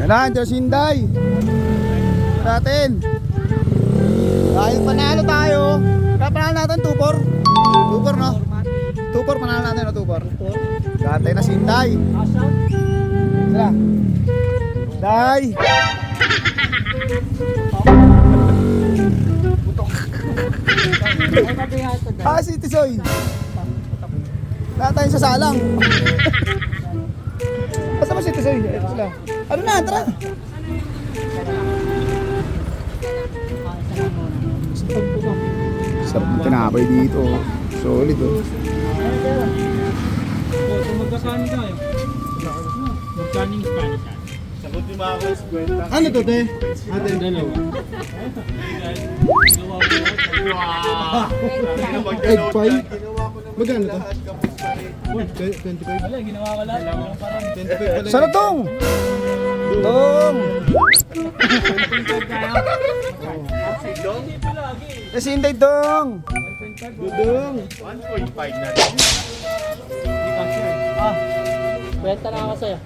Yan, Diyos Hinday. Natin. Dahil panalo tayo. Kaya panalo natin 2-4. 2-4 no? 2-4 panalo natin no? 2-4. Gatay na si Hinday. Sila. Hinday. Si Tisoy. Lahat tayo sa salang. Basta ba si Tisoy? Ito sila. Ano na, tara. Sarap ng tinapay dito. Solid oh. Kung magkakanin ka eh. Magkaning Spanish ka. Sagot yung mga guys, kwenta. Ano to, te? Ate, dalawa. Egg pie? Magkano to? 25? Wala, ginawa ko lahat. Parang 25 pala. Sana tong? Tong! Kasi Hinday tong! Dudong! 1.5 na rin. benta na ako sa'yo.